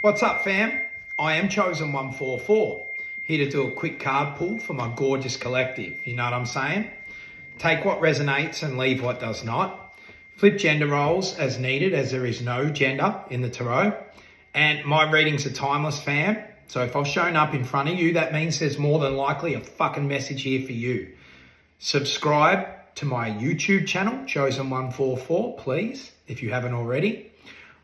What's up, fam? I am Chosen144, here to do a quick card pull for my gorgeous collective. You know what I'm saying? Take what resonates and leave what does not. Flip gender roles as needed, as there is no gender in the tarot. And my readings are timeless, fam. So if I've shown up in front of you, that means there's more than likely a fucking message here for you. Subscribe to my YouTube channel, Chosen144, please, if you haven't already.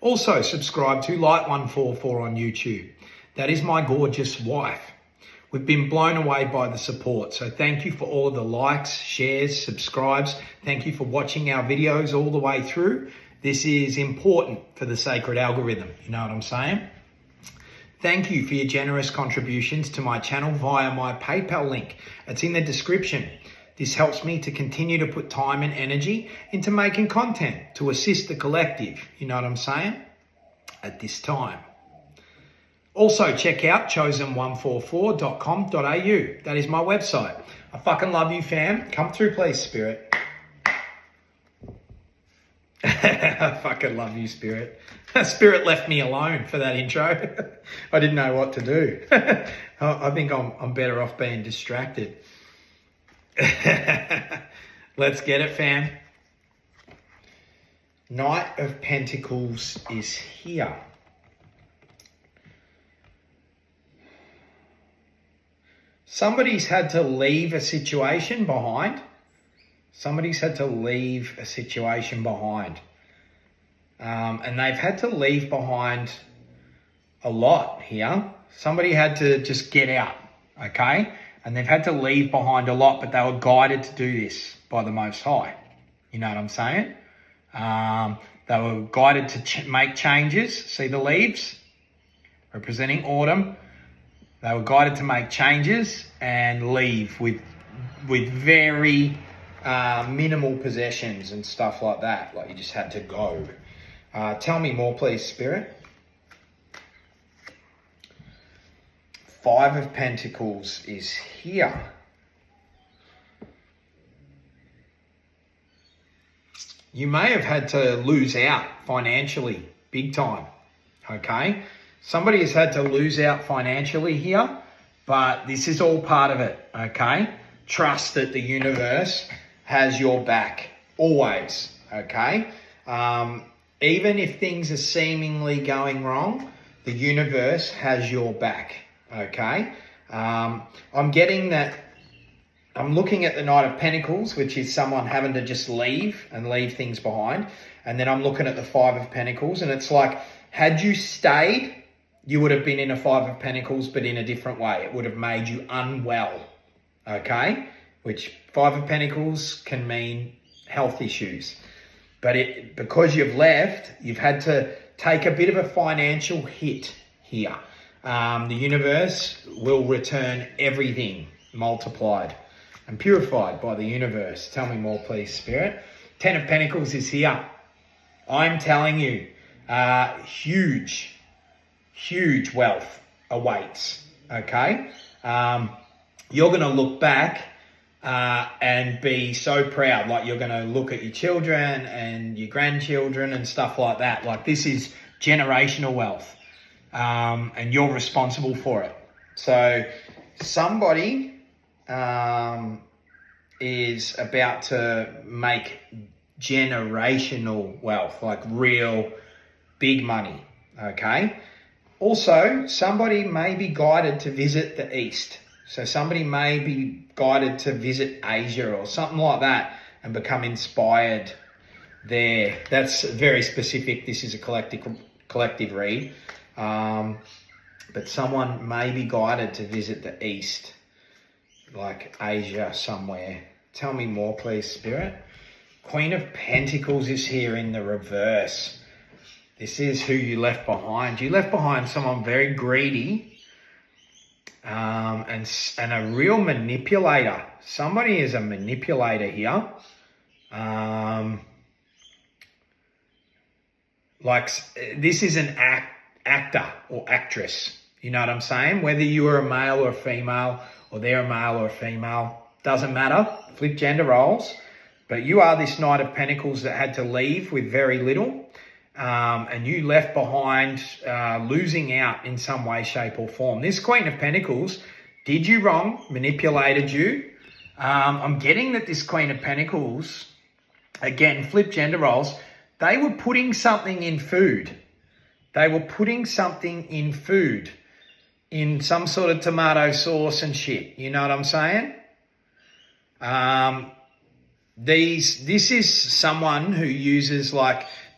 Also, subscribe to Light144 on YouTube. That is my gorgeous wife. We've been blown away by the support. So thank you for all of the likes, shares, subscribes. Thank you for watching our videos all the way through. This is important for the sacred algorithm. You know what I'm saying? Thank you for your generous contributions to my channel via my PayPal link. It's in the description. This helps me to continue to put time and energy into making content to assist the collective, you know what I'm saying, at this time. Also, check out chosen144.com.au. That is my website. I fucking love you, fam. Come through, please, Spirit. I fucking love you, Spirit. Spirit left me alone for that intro. I didn't know what to do. I think I'm better off being distracted. Let's get it, fam. Knight of Pentacles is here. Somebody's had to leave a situation behind. Somebody's had to leave a situation behind. And they've had to leave behind a lot here. Somebody had to just get out, okay? And they've had to leave behind a lot, but they were guided to do this by the Most High. You know what I'm saying? They were guided to make changes. See the leaves? Representing autumn. They were guided to make changes and leave with very minimal possessions and stuff like that. Like you just had to go. Tell me more, please, Spirit. Five of Pentacles is here. You may have had to lose out financially, big time, okay? Somebody has had to lose out financially here, but this is all part of it, okay? Trust that the universe has your back, always, okay? Even if things are seemingly going wrong, the universe has your back. Okay, I'm getting that. I'm looking at the Knight of Pentacles, which is someone having to just leave things behind. And then I'm looking at the Five of Pentacles, and it's like, had you stayed, you would have been in a Five of Pentacles, but in a different way. It would have made you unwell, okay? Which Five of Pentacles can mean health issues. But because you've left, you've had to take a bit of a financial hit here. The universe will return everything multiplied and purified by the universe. Tell me more, please, Spirit. Ten of Pentacles is here. I'm telling you, huge wealth awaits, okay? You're going to look back and be so proud. Like you're going to look at your children and your grandchildren and stuff like that. Like this is generational wealth. And you're responsible for it. So somebody is about to make generational wealth, like real big money, okay? Also, somebody may be guided to visit the East. So somebody may be guided to visit Asia or something like that and become inspired there. That's very specific. This is a collective read. But someone may be guided to visit the East, like Asia somewhere. Tell me more, please, Spirit. Queen of Pentacles is here in the reverse. This is who you left behind. You left behind someone very greedy and a real manipulator. Somebody is a manipulator here. Like this is an actor or actress, you know what I'm saying? Whether you are a male or a female, or they're a male or a female, doesn't matter. Flip gender roles. But you are this Knight of Pentacles that had to leave with very little. and you left behind losing out in some way, shape or form. This Queen of Pentacles did you wrong, manipulated you. I'm getting that this Queen of Pentacles, again, flip gender roles, they were putting something in food. They were putting something in food, in some sort of tomato sauce and shit. You know what I'm saying? This is someone who uses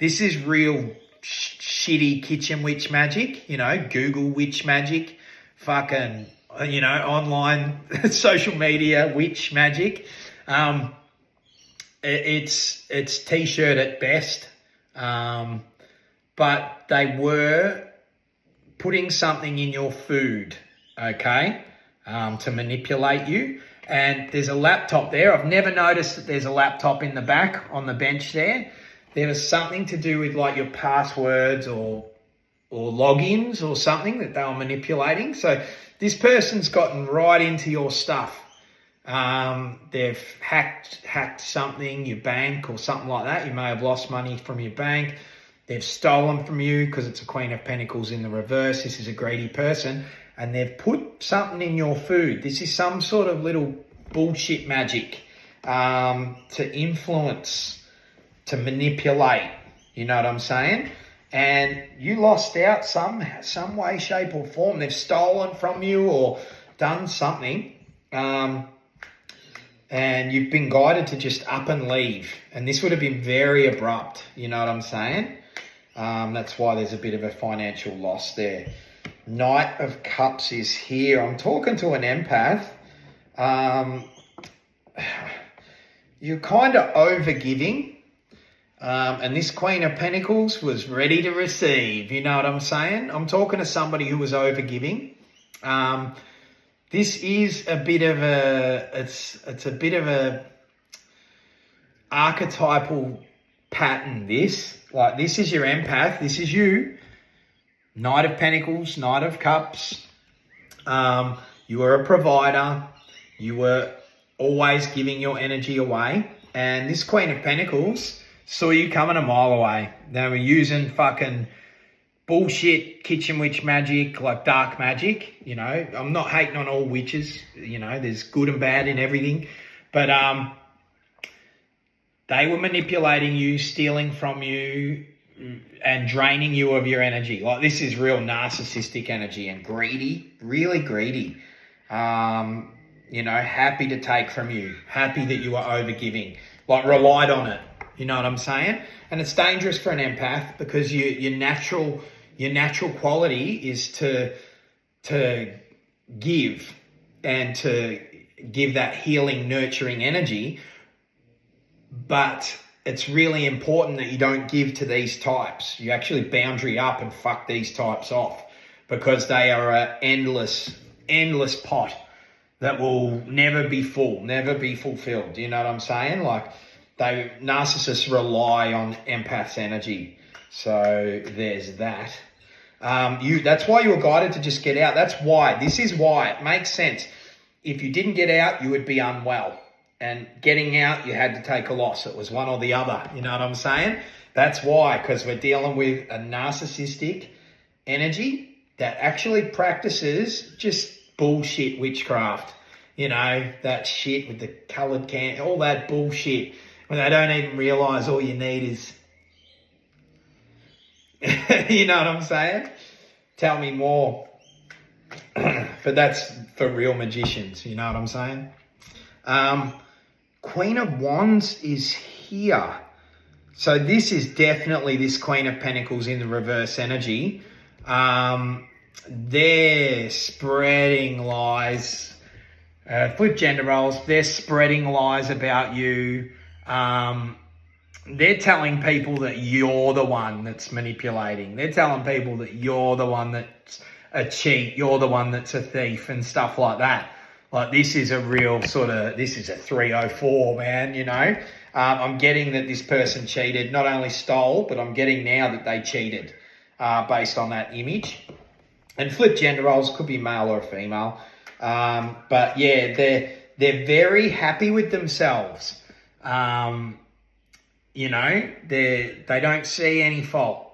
this is real shitty kitchen witch magic, Google witch magic, fucking, online social media witch magic. It's t-shirt at best. But they were putting something in your food, okay, to manipulate you. And there's a laptop there. I've never noticed that there's a laptop in the back on the bench there. There was something to do with your passwords or logins or something that they were manipulating. So this person's gotten right into your stuff. They've hacked something, your bank or something like that. You may have lost money from your bank. They've stolen from you because it's a Queen of Pentacles in the reverse. This is a greedy person. And they've put something in your food. This is some sort of little bullshit magic to influence, to manipulate. You know what I'm saying? And you lost out some way, shape or form. They've stolen from you or done something. And you've been guided to just up and leave. And this would have been very abrupt. You know what I'm saying? That's why there's a bit of a financial loss there. Knight of Cups is here. I'm talking to an empath. You're kind of overgiving. And this Queen of Pentacles was ready to receive. You know what I'm saying? I'm talking to somebody who was overgiving. This is a bit of it's a bit of a archetypal pattern, this. This is your empath. This is you. Knight of Pentacles, Knight of Cups. You were a provider. You were always giving your energy away. And this Queen of Pentacles saw you coming a mile away. They were using fucking bullshit kitchen witch magic, dark magic. I'm not hating on all witches. There's good and bad in everything. But they were manipulating you, stealing from you, and draining you of your energy. This is real narcissistic energy and greedy, really greedy. Happy to take from you, happy that you are overgiving, relied on it. You know what I'm saying? And it's dangerous for an empath because your natural quality is to give and to give that healing, nurturing energy. But it's really important that you don't give to these types. You actually boundary up and fuck these types off because they are an endless pot that will never be full, never be fulfilled. You know what I'm saying? Narcissists rely on empath's energy. So there's that. That's why you were guided to just get out. This is why. It makes sense. If you didn't get out, you would be unwell. And getting out, you had to take a loss. It was one or the other. You know what I'm saying? That's why, because we're dealing with a narcissistic energy that actually practices just bullshit witchcraft. That shit with the coloured can, all that bullshit. When they don't even realise all you need is... you know what I'm saying? Tell me more. But that's for real magicians. You know what I'm saying? Queen of Wands is here. So this is definitely this Queen of Pentacles in the reverse energy. They're spreading lies. Flip gender roles. They're spreading lies about you. They're telling people that you're the one that's manipulating. They're telling people that you're the one that's a cheat. You're the one that's a thief and stuff like that. This is a real this is a 304, man, I'm getting that this person cheated, not only stole, but I'm getting now that they cheated based on that image. And flip gender roles could be male or female. But yeah, they're very happy with themselves. They don't see any fault.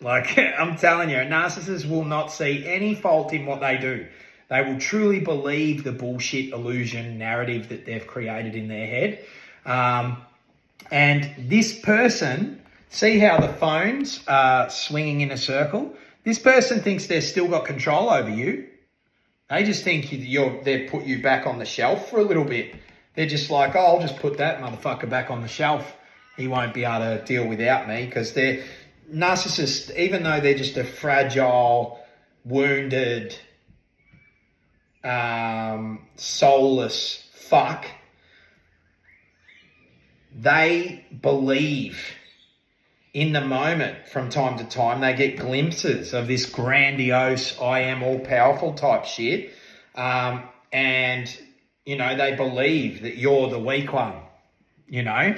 Like, I'm telling you, a narcissist will not see any fault in what they do. They will truly believe the bullshit illusion narrative that they've created in their head. And this person, see how the phones are swinging in a circle? This person thinks they've still got control over you. They just think they've put you back on the shelf for a little bit. They're just like, oh, I'll just put that motherfucker back on the shelf. He won't be able to deal without me, because they're narcissists, even though they're just a fragile, wounded, soulless fuck, they believe in the moment. From time to time, they get glimpses of this grandiose, I am all powerful type shit. And, you know, they believe that you're the weak one, you know.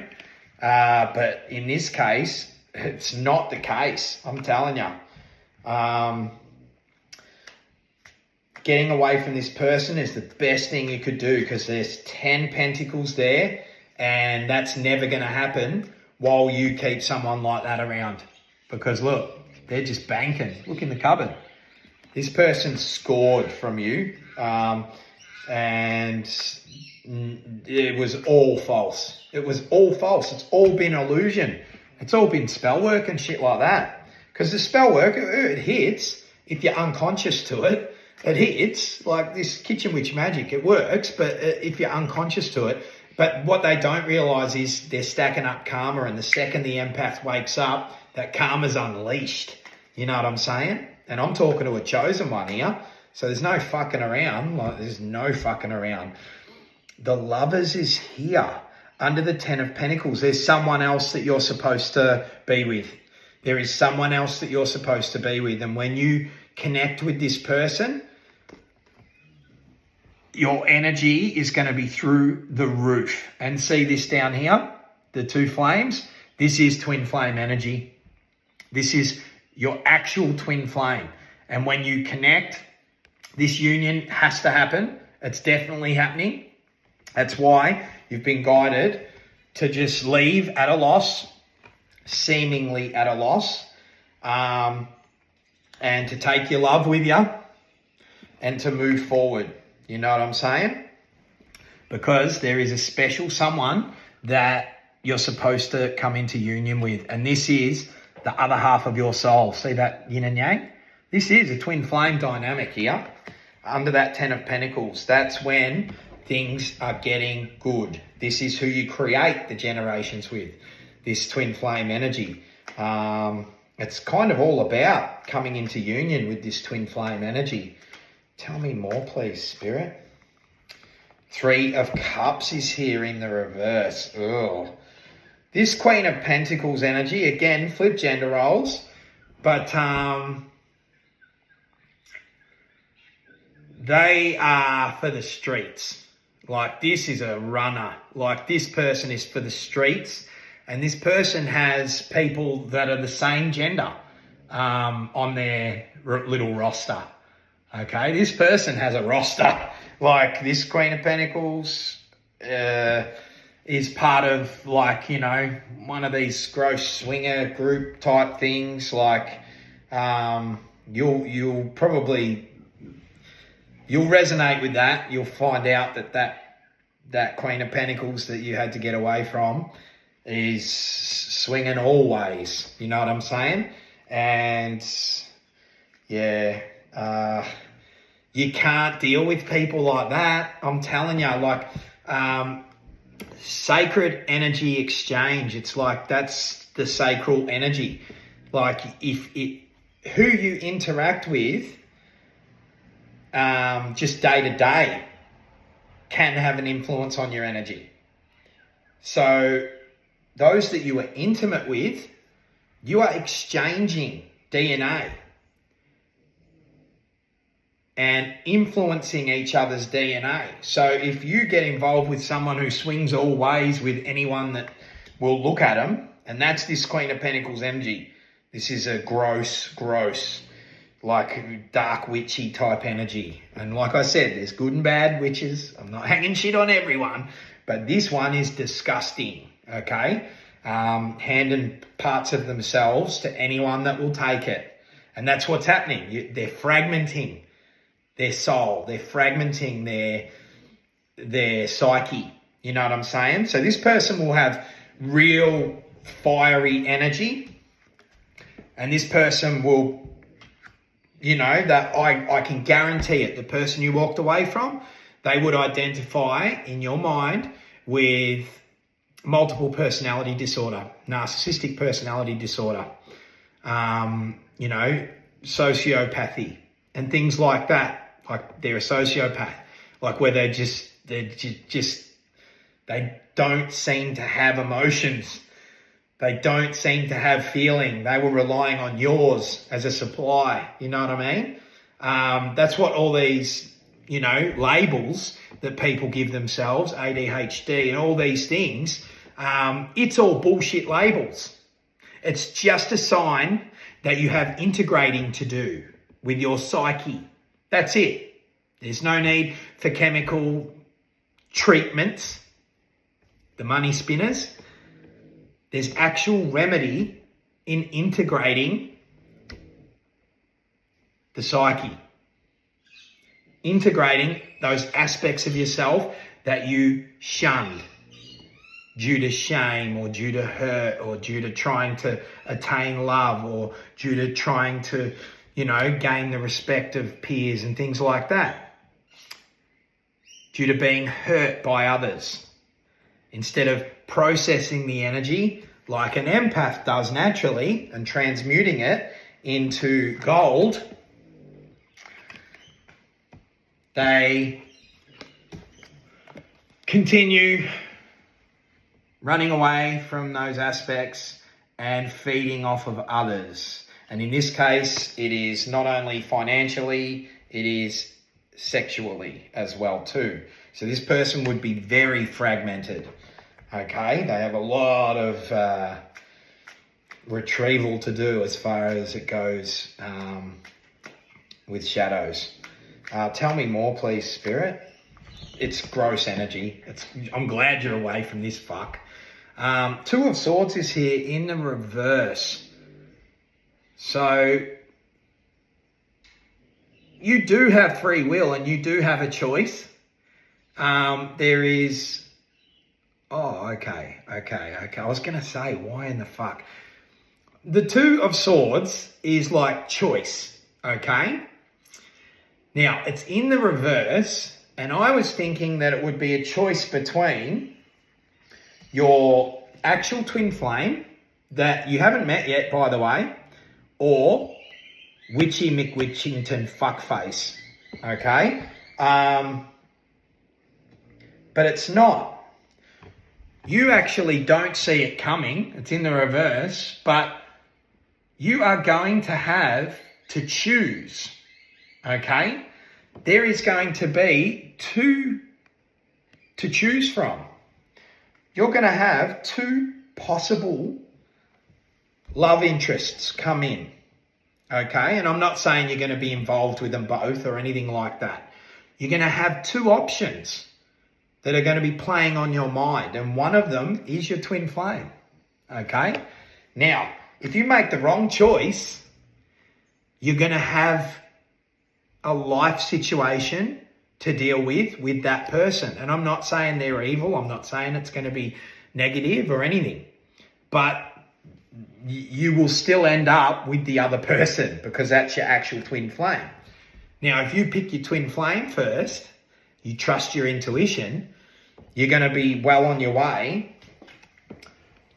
But in this case, it's not the case. I'm telling you. Getting away from this person is the best thing you could do, because there's 10 pentacles there, and that's never going to happen while you keep someone like that around. Because look, they're just banking. Look in the cupboard. This person scored from you, and it was all false. It was all false. It's all been illusion. It's all been spell work and shit like that. Because the spell work, it hits if you're unconscious to it. It hits, like this kitchen witch magic. It works, but if you're unconscious to it. But what they don't realise is they're stacking up karma, and the second the empath wakes up, that karma's unleashed. You know what I'm saying? And I'm talking to a chosen one here. So there's no fucking around. Like, there's no fucking around. The Lovers is here. Under the 10 of Pentacles, there's someone else that you're supposed to be with. There is someone else that you're supposed to be with. And when you connect with this person, your energy is going to be through the roof. And see this down here, the two flames? This is twin flame energy. This is your actual twin flame. And when you connect, this union has to happen. It's definitely happening. That's why you've been guided to just leave at a loss, seemingly at a loss, and to take your love with you and to move forward. You know what I'm saying? Because there is a special someone that you're supposed to come into union with. And this is the other half of your soul. See that yin and yang? This is a twin flame dynamic here. Under that 10 of Pentacles, that's when things are getting good. This is who you create the generations with, this twin flame energy. It's kind of all about coming into union with this twin flame energy. Tell me more, please, Spirit. 3 of Cups is here in the reverse. Ugh. This Queen of Pentacles energy, again, flip gender roles, but they are for the streets. Like, this is a runner. Like, this person is for the streets, and this person has people that are the same gender on their little roster. Okay, this person has a roster. Like, this Queen of Pentacles is part of, like, you know, one of these gross swinger group type things. Like, you'll resonate with that. You'll find out that Queen of Pentacles that you had to get away from is swinging always. You know what I'm saying? And yeah, you can't deal with people like that. I'm telling you, like, sacred energy exchange. It's like, that's the sacral energy. Like, who you interact with, just day to day, can have an influence on your energy. So those that you are intimate with, you are exchanging DNA and influencing each other's DNA. So if you get involved with someone who swings all ways with anyone that will look at them, and that's this Queen of Pentacles energy. This is a gross, like, dark witchy type energy. And like I said, there's good and bad witches. I'm not hanging shit on everyone, but this one is disgusting, okay? handing parts of themselves to anyone that will take it. And that's what's happening. They're fragmenting their soul. They're fragmenting their psyche. You know what I'm saying? So this person will have real fiery energy. And this person will, that I can guarantee it, the person you walked away from, they would identify in your mind with multiple personality disorder, narcissistic personality disorder, sociopathy and things like that. Like they're a sociopath, like where they don't seem to have emotions. They don't seem to have feeling. They were relying on yours as a supply. You know what I mean? That's what all these, labels that people give themselves, ADHD and all these things, it's all bullshit labels. It's just a sign that you have integrating to do with your psyche. That's it. There's no need for chemical treatments, the money spinners. There's actual remedy in integrating the psyche. Integrating those aspects of yourself that you shunned due to shame or due to hurt or due to trying to attain love or due to trying to, gain the respect of peers and things like that. Due to being hurt by others. Instead of processing the energy like an empath does naturally and transmuting it into gold, they continue running away from those aspects and feeding off of others. And in this case, it is not only financially, it is sexually as well too. So this person would be very fragmented. Okay, they have a lot of retrieval to do as far as it goes with shadows. Tell me more, please, Spirit. It's gross energy. I'm glad you're away from this fuck. Two of Swords is here in the reverse. So you do have free will and you do have a choice. There is... Oh, okay. I was going to say, why in the fuck? The Two of Swords is like choice, okay? Now, it's in the reverse, and I was thinking that it would be a choice between your actual twin flame, that you haven't met yet, by the way, or Witchy McWitchington fuckface, okay? But it's not. You actually don't see it coming. It's in the reverse, but you are going to have to choose, okay? There is going to be two to choose from. You're going to have two possible love interests come in, okay? And I'm not saying you're going to be involved with them both or anything like that. You're going to have two options that are going to be playing on your mind. And one of them is your twin flame, okay? Now, if you make the wrong choice, you're going to have a life situation to deal with that person. And I'm not saying they're evil. I'm not saying it's going to be negative or anything. But you will still end up with the other person because that's your actual twin flame. Now, if you pick your twin flame first, you trust your intuition, you're going to be well on your way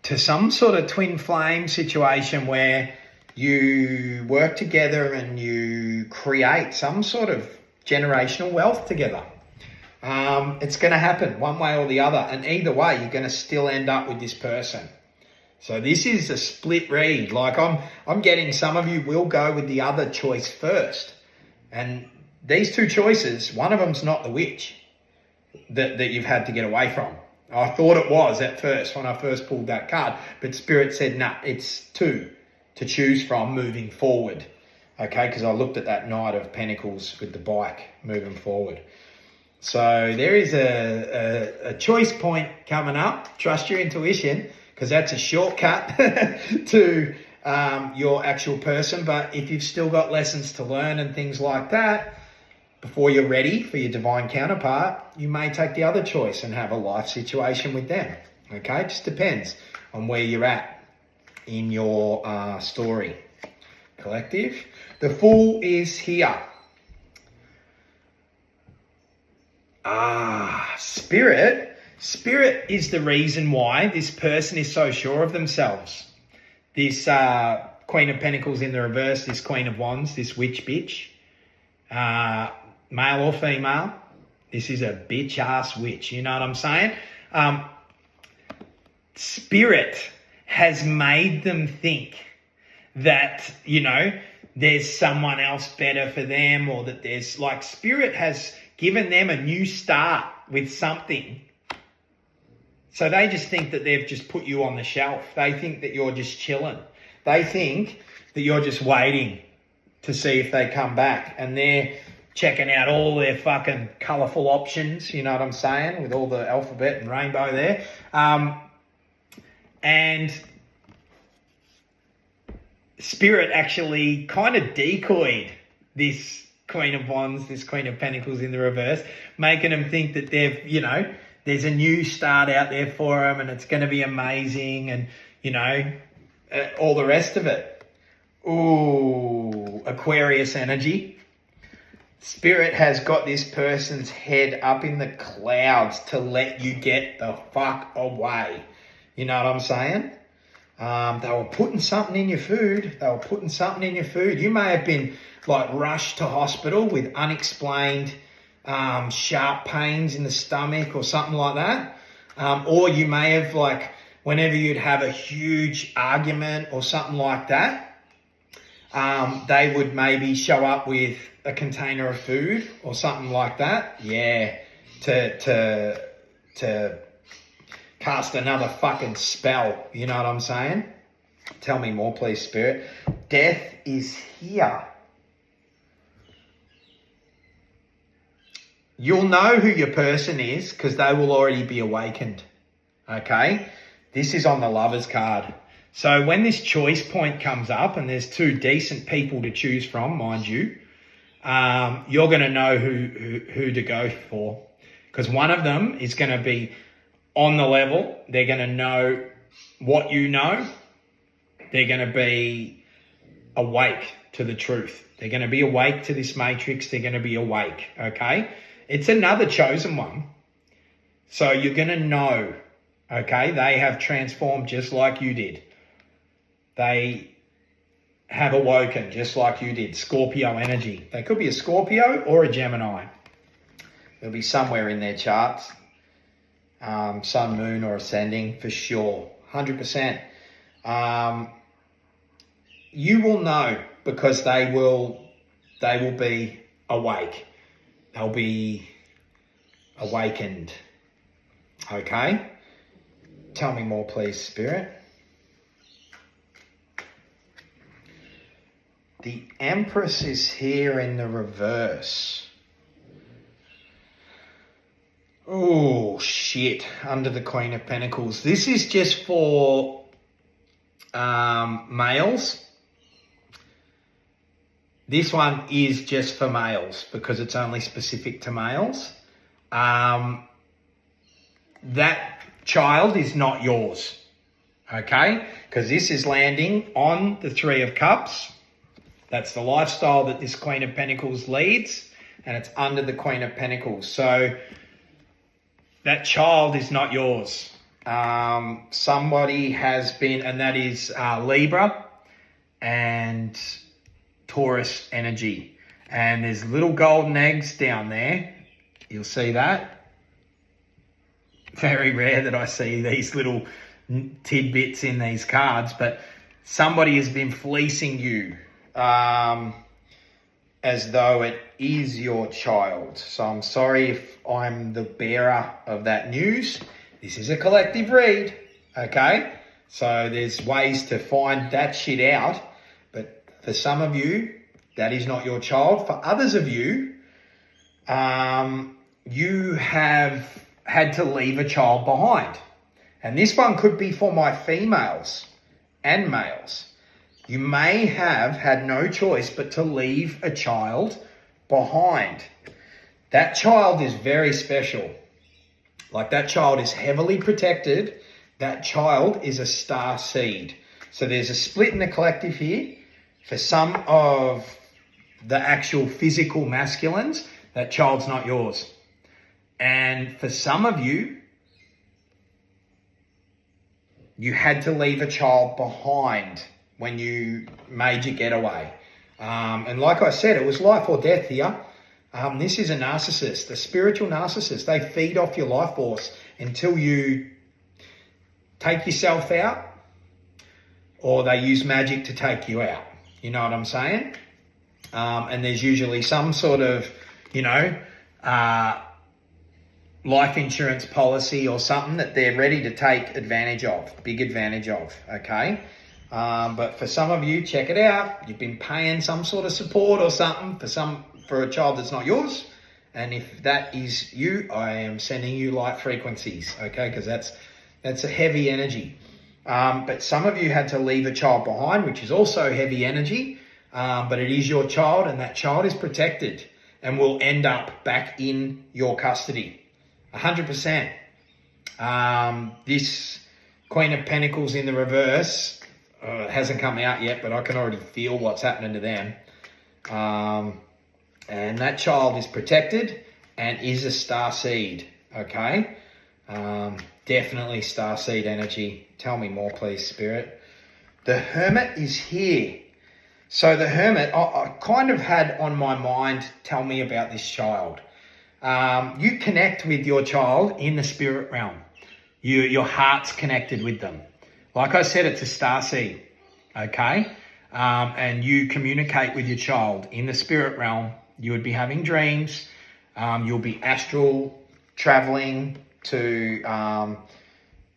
to some sort of twin flame situation where you work together and you create some sort of generational wealth together. It's going to happen one way or the other. And either way, you're going to still end up with this person. So this is a split read. Like I'm getting some of you will go with the other choice first. And these two choices, one of them's not the witch that you've had to get away from. I thought it was at first when I first pulled that card, but Spirit said, nah, it's two to choose from moving forward. Okay, because I looked at that Knight of Pentacles with the bike moving forward. So there is a choice point coming up. Trust your intuition, because that's a shortcut to your actual person. But if you've still got lessons to learn and things like that, before you're ready for your divine counterpart, you may take the other choice and have a life situation with them. Okay, just depends on where you're at in your story. Collective. The Fool is here. Spirit. Spirit is the reason why this person is so sure of themselves. This Queen of Pentacles in the reverse, this Queen of Wands, this witch bitch, male or female, this is a bitch-ass witch. You know what I'm saying? Spirit has made them think that, you know, there's someone else better for them, or that there's like, Spirit has given them a new start with something. So they just think that they've just put you on the shelf. They think that you're just chilling. They think that you're just waiting to see if they come back, and they're checking out all their fucking colourful options, you know what I'm saying, with all the alphabet and rainbow there. And Spirit actually kind of decoyed this Queen of Wands, this Queen of Pentacles in the reverse, making them think that they've, you know, there's a new start out there for them and it's going to be amazing, and, you know, all the rest of it. Ooh, Aquarius energy. Spirit has got this person's head up in the clouds to let you get the fuck away. You know what I'm saying? They were putting something in your food. You may have been like rushed to hospital with unexplained sharp pains in the stomach or something like that. Or you may have, like, whenever you'd have a huge argument or something like that, they would maybe show up with a container of food or something like that. Yeah, to cast another fucking spell. You know what I'm saying? Tell me more, please, Spirit. Death is here. You'll know who your person is because they will already be awakened. Okay? This is on the Lovers card. So when this choice point comes up and there's two decent people to choose from, mind you, you're going to know who to go for. Because one of them is going to be on the level. They're going to know what you know. They're going to be awake to the truth. They're going to be awake to this matrix. They're going to be awake, okay? It's another chosen one. So you're going to know, okay? They have transformed just like you did. They have awoken just like you did. Scorpio energy. They could be a Scorpio or a Gemini. It'll be somewhere in their charts. Sun, moon, or ascending for sure. 100%. You will know because they will be awake. They'll be awakened. Okay? Tell me more, please, Spirit. The Empress is here in the reverse. Oh, shit. Under the Queen of Pentacles. This is just for males. This one is just for males because it's only specific to males. That child is not yours, okay? Because this is landing on the Three of Cups. That's the lifestyle that this Queen of Pentacles leads, and it's under the Queen of Pentacles. So that child is not yours. Somebody has been, and that is Libra and Taurus energy. And there's little golden eggs down there. You'll see that. Very rare that I see these little tidbits in these cards, but somebody has been fleecing you as though it is your child. So I'm sorry if I'm the bearer of that news. This is a collective read, okay? So there's ways to find that shit out, but for some of you, that is not your child. For others of you, you have had to leave a child behind. And this one could be for my females and males. You may have had no choice but to leave a child behind. That child is very special. Like, that child is heavily protected. That child is a star seed. So there's a split in the collective here. For some of the actual physical masculines, that child's not yours. And for some of you, you had to leave a child behind when you made your getaway. And like I said, it was life or death here. This is a narcissist, a spiritual narcissist. They feed off your life force until you take yourself out, or they use magic to take you out. You know what I'm saying? And there's usually some sort of, life insurance policy or something that they're ready to take advantage of, big advantage of, okay? But for some of you, check it out. You've been paying some sort of support or something for a child that's not yours. And if that is you, I am sending you light frequencies, okay? Because that's a heavy energy. But some of you had to leave a child behind, which is also heavy energy. But it is your child, and that child is protected and will end up back in your custody. 100%. This Queen of Pentacles in the reverse hasn't come out yet, but I can already feel what's happening to them. And that child is protected and is a star seed, okay? Definitely star seed energy. Tell me more, please, Spirit. The Hermit is here. So the Hermit, I kind of had on my mind, tell me about this child. You connect with your child in the spirit realm. Your heart's connected with them. Like I said, it's a starseed, okay? And you communicate with your child in the spirit realm. You would be having dreams. You'll be astral traveling to...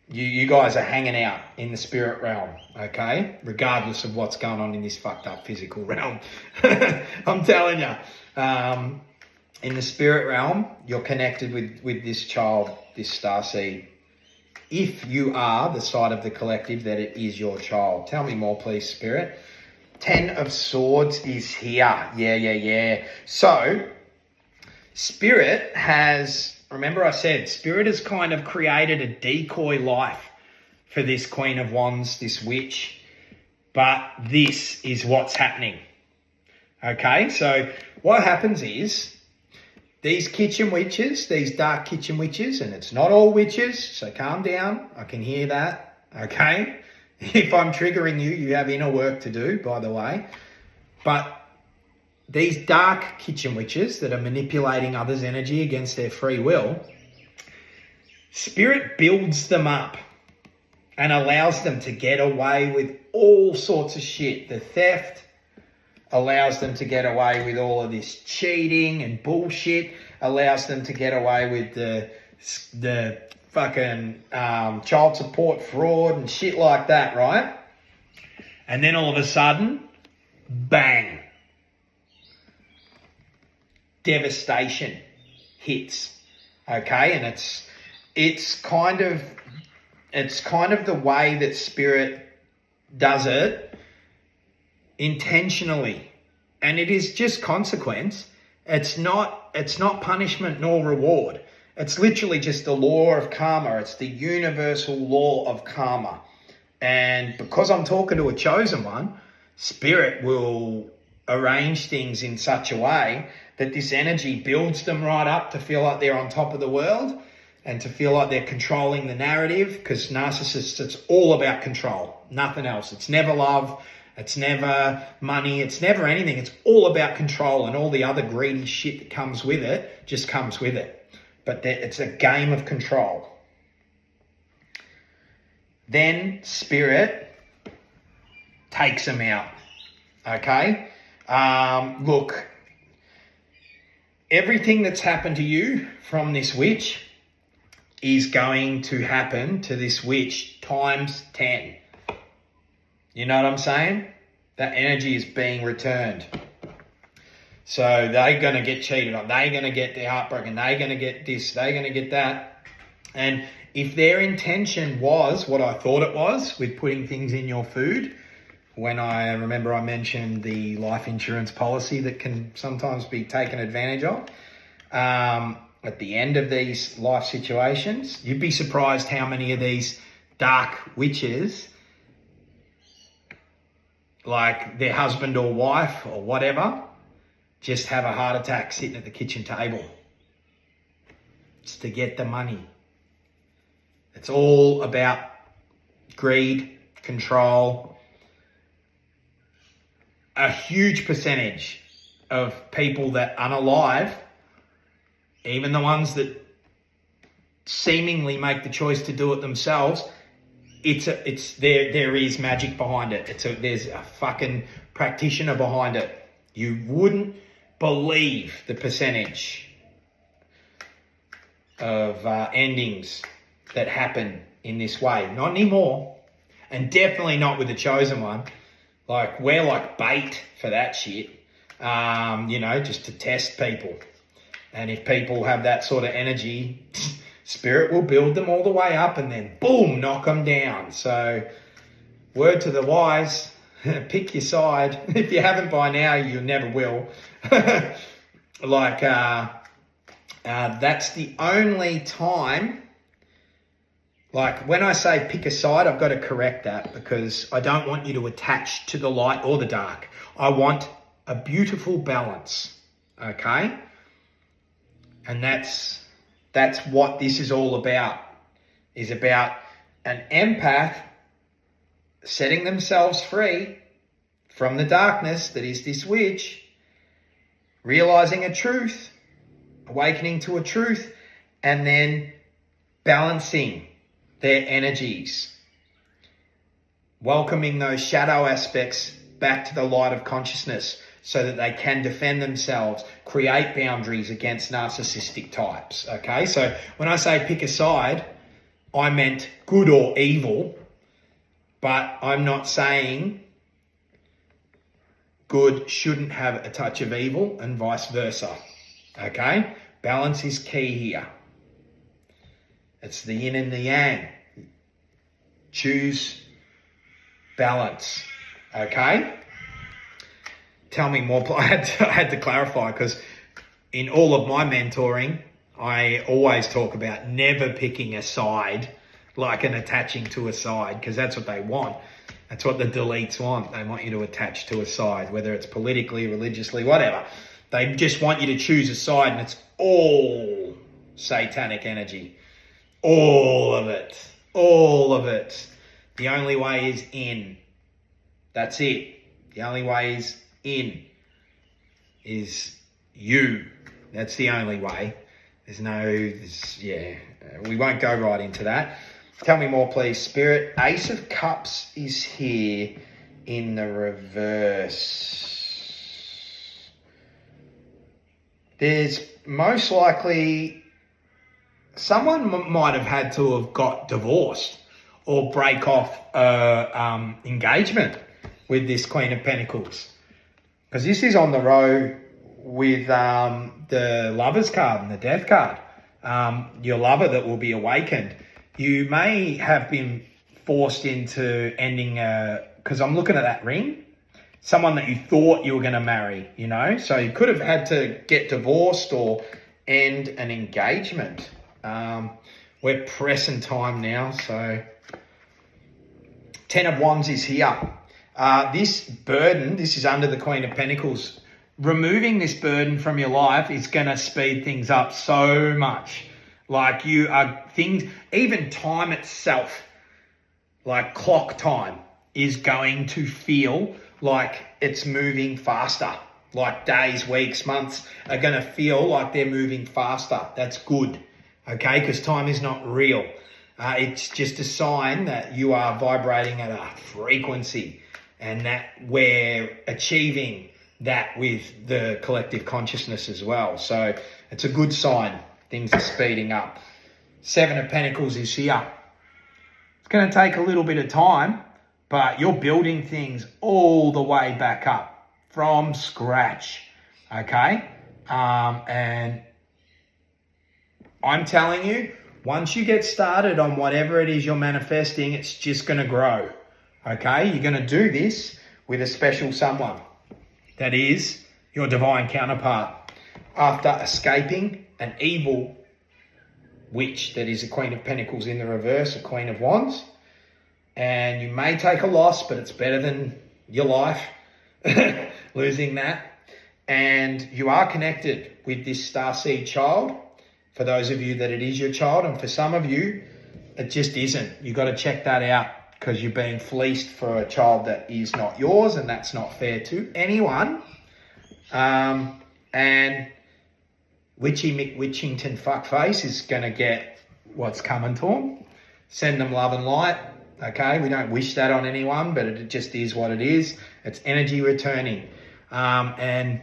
You guys are hanging out in the spirit realm, okay? Regardless of what's going on in this fucked up physical realm. I'm telling you. In the spirit realm, you're connected with this child, this starseed. If you are the side of the collective that it is your child. Tell me more, please, Spirit. 10 of Swords is here. Yeah. So, Spirit has, remember I said, Spirit has kind of created a decoy life for this Queen of Wands, this witch. But this is what's happening. Okay, so what happens is, these kitchen witches, these dark kitchen witches, and it's not all witches, so calm down. I can hear that, okay? If I'm triggering you, you have inner work to do, by the way. But these dark kitchen witches that are manipulating others' energy against their free will, Spirit builds them up and allows them to get away with all sorts of shit. The theft allows them to get away with all of this cheating and bullshit, allows them to get away with the fucking child support fraud and shit like that, right? And then all of a sudden, bang, devastation hits, okay? And it's kind of the way that Spirit does it, intentionally, and it is just consequence. It's not punishment nor reward. It's literally just the law of karma. It's the universal law of karma. And because I'm talking to a chosen one, Spirit will arrange things in such a way that this energy builds them right up to feel like they're on top of the world and to feel like they're controlling the narrative, because narcissists, it's all about control, nothing else. It's never love. It's never money. It's never anything. It's all about control, and all the other greedy shit that comes with it just comes with it. But it's a game of control. Then Spirit takes them out. Okay? Look, everything that's happened to you from this witch is going to happen to this witch times 10. You know what I'm saying? That energy is being returned. So they're going to get cheated on. They're going to get their heart broken. They're going to get this. They're going to get that. And if their intention was what I thought it was with putting things in your food, when I remember I mentioned the life insurance policy that can sometimes be taken advantage of, at the end of these life situations, you'd be surprised how many of these dark witches, like their husband or wife or whatever, just have a heart attack sitting at the kitchen table. It's to get the money. It's all about greed, control. A huge percentage of people that unalive, even the ones that seemingly make the choice to do it themselves, there is magic behind it. There's a fucking practitioner behind it. You wouldn't believe the percentage of endings that happen in this way. Not anymore, and definitely not with the chosen one. Like, we're like bait for that shit, just to test people. And if people have that sort of energy, Spirit will build them all the way up and then boom, knock them down. So, word to the wise, pick your side. If you haven't by now, you never will. That's the only time. Like, when I say pick a side, I've got to correct that, because I don't want you to attach to the light or the dark. I want a beautiful balance, okay? And that's what this is all about, is about an empath setting themselves free from the darkness that is this witch, realizing a truth, awakening to a truth, and then balancing their energies, welcoming those shadow aspects back to the light of consciousness so that they can defend themselves, create boundaries against narcissistic types, okay? So when I say pick a side, I meant good or evil, but I'm not saying good shouldn't have a touch of evil and vice versa, okay? Balance is key here. It's the yin and the yang. Choose balance, okay? Tell me more. I had to clarify, because in all of my mentoring, I always talk about never picking a side, like an attaching to a side, because that's what they want. That's what the deletes want. They want you to attach to a side, whether it's politically, religiously, whatever. They just want you to choose a side, and it's all satanic energy. All of it. All of it. The only way is in. That's it. The only way is in. Is you. That's the only way. We won't go right into that. Tell me more, please, Spirit. Ace of Cups is here in the reverse. There's most likely someone might have had to have got divorced or break off engagement with this Queen of Pentacles, because this is on the row with the Lover's card and the Death card. Your lover that will be awakened. You may have been forced into ending because I'm looking at that ring, someone that you thought you were going to marry, so you could have had to get divorced or end an engagement. We're pressing time now, so 10 of Wands is here. This burden, this is under the Queen of Pentacles. Removing this burden from your life is going to speed things up so much. Like, even time itself, like clock time, is going to feel like it's moving faster. Like days, weeks, months are going to feel like they're moving faster. That's good, okay? Because time is not real. It's just a sign that you are vibrating at a frequency, and that we're achieving that with the collective consciousness as well. So it's a good sign. Things are speeding up. 7 of Pentacles is here. It's going to take a little bit of time, but you're building things all the way back up from scratch, okay? And I'm telling you, Once you get started on whatever it is you're manifesting, it's just going to grow. Okay? You're going to do this with a special someone. That is your divine counterpart. After escaping an evil witch that is a Queen of Pentacles in the reverse, a Queen of Wands. And you may take a loss, but it's better than your life, losing that. And you are connected with this Starseed child. For those of you that it is your child, and for some of you, it just isn't. You've got to check that out because you're being fleeced for a child that is not yours, and that's not fair to anyone. And Witchy McWitchington fuckface is going to get what's coming to him. Send them love and light. Okay, we don't wish that on anyone, but it just is what it is. It's energy returning. And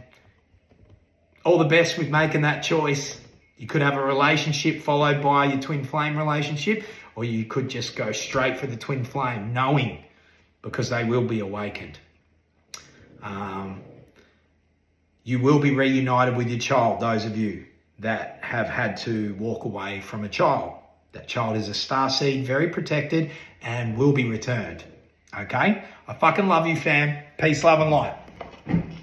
all the best with making that choice. You could have a relationship followed by your twin flame relationship, or you could just go straight for the twin flame, knowing, because they will be awakened. You will be reunited with your child, those of you that have had to walk away from a child. That child is a starseed, very protected, and will be returned. Okay? I fucking love you, fam. Peace, love, and light.